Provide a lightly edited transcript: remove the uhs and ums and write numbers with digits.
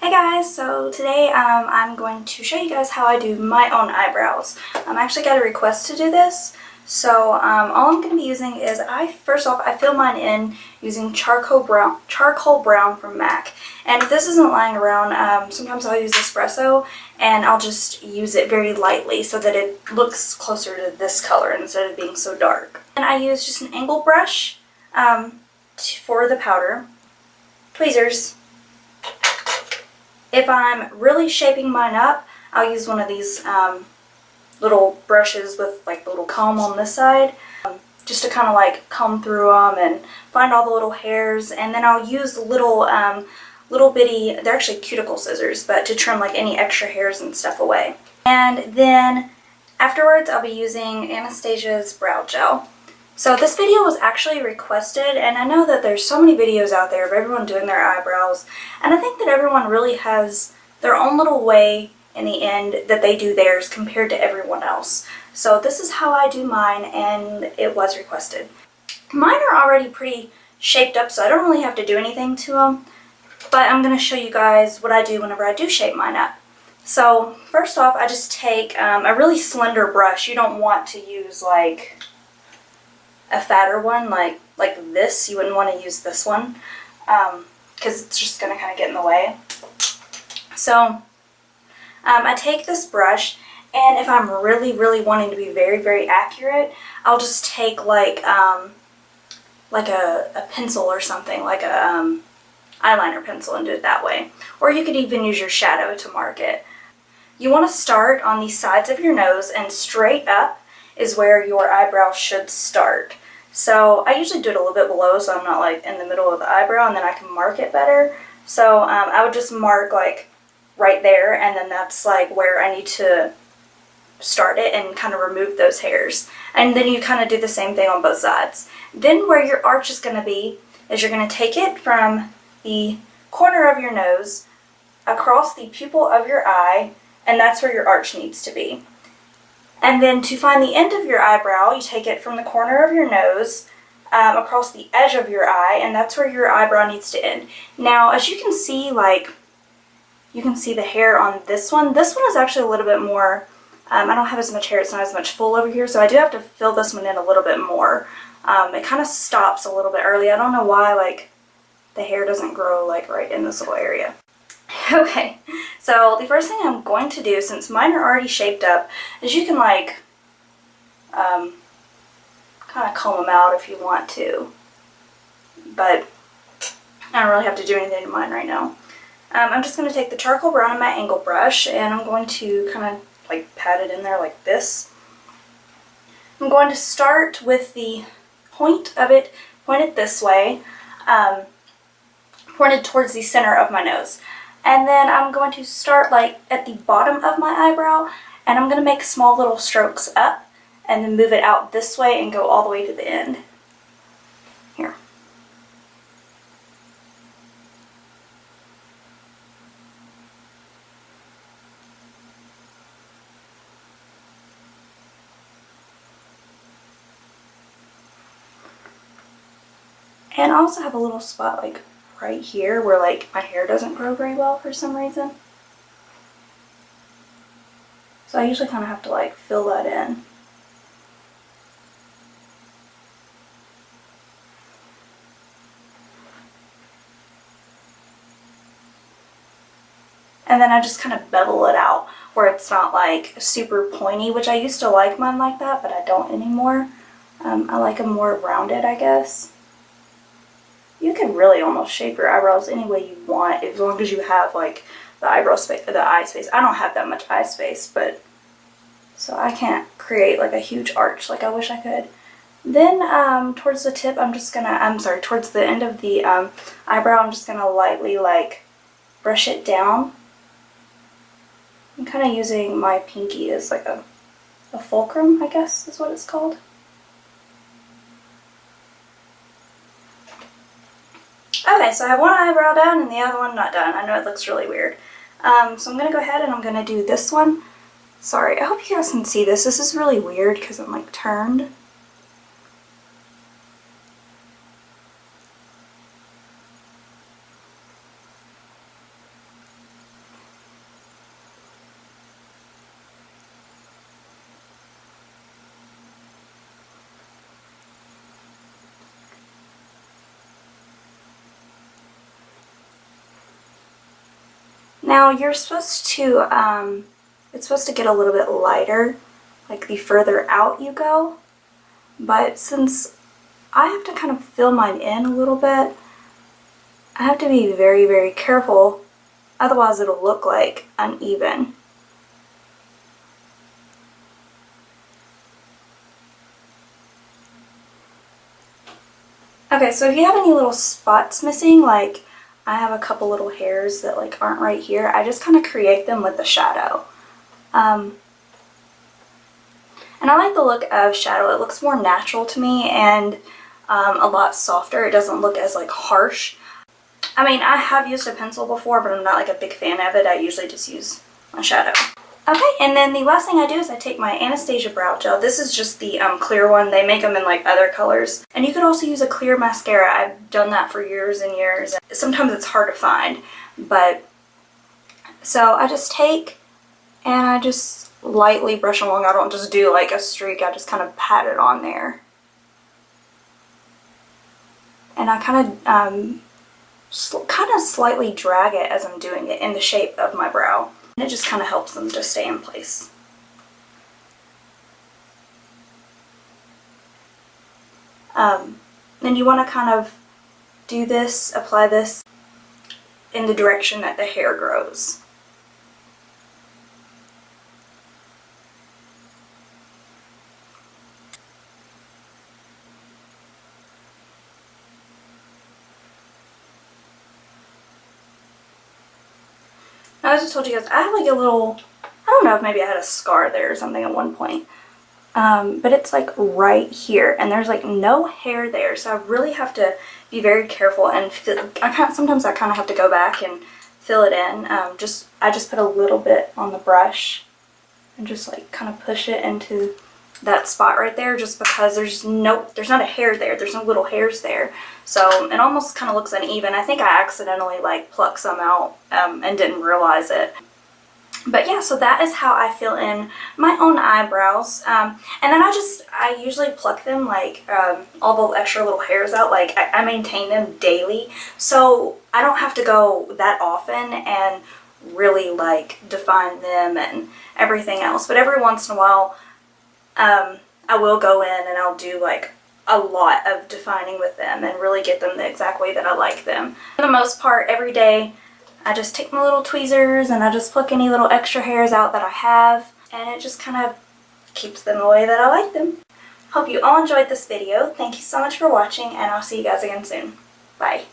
Hey guys, so today I'm going to show you guys how I do my own eyebrows. I actually got a request to do this, so all I'm going to be using is first off I fill mine in using charcoal brown from MAC. And if this isn't lying around, sometimes I'll use espresso and I'll just use it very lightly so that it looks closer to this color instead of being so dark. And I use just an angle brush for the powder, tweezers. If I'm really shaping mine up, I'll use one of these little brushes with like the little comb on this side, just to kind of like comb through them and find all the little hairs. And then I'll use little bitty, they're actually cuticle scissors, but to trim like any extra hairs and stuff away. And then afterwards I'll be using Anastasia's brow gel. So this video was actually requested, and I know that there's so many videos out there of everyone doing their eyebrows, and I think that everyone really has their own little way in the end that they do theirs compared to everyone else. So this is how I do mine, and it was requested. Mine are already pretty shaped up, so I don't really have to do anything to them, but I'm going to show you guys what I do whenever I do shape mine up. So first off, I just take a really slender brush. You don't want to use like a fatter one like this. You wouldn't want to use this one because it's just going to kind of get in the way. So I take this brush, and if I'm really wanting to be very accurate, I'll just take like a pencil or something, like a eyeliner pencil, and do it that way. Or you could even use your shadow to mark it. You want to start on the sides of your nose, and straight up is where your eyebrow should start. So I usually do it a little bit below, so I'm not like in the middle of the eyebrow, and then I can mark it better. So I would just mark like right there, and then that's like where I need to start it and kind of remove those hairs. And then you kind of do the same thing on both sides. Then where your arch is going to be is you're going to take it from the corner of your nose across the pupil of your eye, and that's where your arch needs to be. And then to find the end of your eyebrow, you take it from the corner of your nose across the edge of your eye, and that's where your eyebrow needs to end. Now, as you can see, like, you can see the hair on this one. This one is actually a little bit more, I don't have as much hair, it's not as much full over here, so I do have to fill this one in a little bit more. It kind of stops a little bit early. I don't know why, like, the hair doesn't grow, like, right in this little area. Okay, so the first thing I'm going to do, since mine are already shaped up, is you can like kind of comb them out if you want to, but I don't really have to do anything to mine right now. I'm just going to take the charcoal brown in my angle brush, and I'm going to kind of like pat it in there like this. I'm going to start with the point of it pointed this way, pointed towards the center of my nose. And then I'm going to start like at the bottom of my eyebrow, and I'm going to make small little strokes up and then move it out this way and go all the way to the end. Here. And I also have a little spot like right here where like my hair doesn't grow very well for some reason. So I usually kind of have to like fill that in. And then I just kind of bevel it out where it's not like super pointy, which I used to like mine like that, but I don't anymore. I like them more rounded, I guess. You can really almost shape your eyebrows any way you want, as long as you have like the eyebrow space, the eye space. I don't have that much eye space, but so I can't create like a huge arch like I wish I could. Then towards the tip, towards the end of the eyebrow, I'm just gonna lightly like brush it down. I'm kind of using my pinky as like a fulcrum, I guess is what it's called. Okay, so I have one eyebrow done and the other one not done. I know it looks really weird. So I'm going to go ahead and I'm going to do this one. Sorry, I hope you guys can see this. This is really weird because I'm like turned. Now you're supposed to, it's supposed to get a little bit lighter, like the further out you go. But since I have to kind of fill mine in a little bit, I have to be very, very careful, otherwise it'll look like uneven. Okay, so if you have any little spots missing, like I have a couple little hairs that like aren't right here, I just kind of create them with the shadow. And I like the look of shadow. It looks more natural to me and a lot softer. It doesn't look as like harsh. I mean, I have used a pencil before, but I'm not like a big fan of it. I usually just use my shadow. Okay, and then the last thing I do is I take my Anastasia brow gel. This is just the clear one. They make them in like other colors. And you could also use a clear mascara. I've done that for years and years. Sometimes it's hard to find, but so I just take and I just lightly brush along. I don't just do like a streak. I just kind of pat it on there. And I kind of slightly drag it as I'm doing it in the shape of my brow. And it just kind of helps them to stay in place. Then you want to kind of do this, apply this in the direction that the hair grows. Now, as I told you guys, I have like a little, I don't know if maybe I had a scar there or something at one point. But it's like right here and there's like no hair there. So I really have to be very careful and sometimes I kind of have to go back and fill it in. I just put a little bit on the brush and just like kind of push it into that spot right there, just because there's not a hair there. There's no little hairs there. So it almost kind of looks uneven. I think I accidentally like plucked some out and didn't realize it. But yeah, so that is how I fill in my own eyebrows. And then I usually pluck them, like all the extra little hairs out. Like I maintain them daily, so I don't have to go that often and really like define them and everything else. But every once in a while, I will go in and I'll do like a lot of defining with them and really get them the exact way that I like them. For the most part, every day I just take my little tweezers and I just pluck any little extra hairs out that I have, and it just kind of keeps them the way that I like them. Hope you all enjoyed this video. Thank you so much for watching, and I'll see you guys again soon. Bye.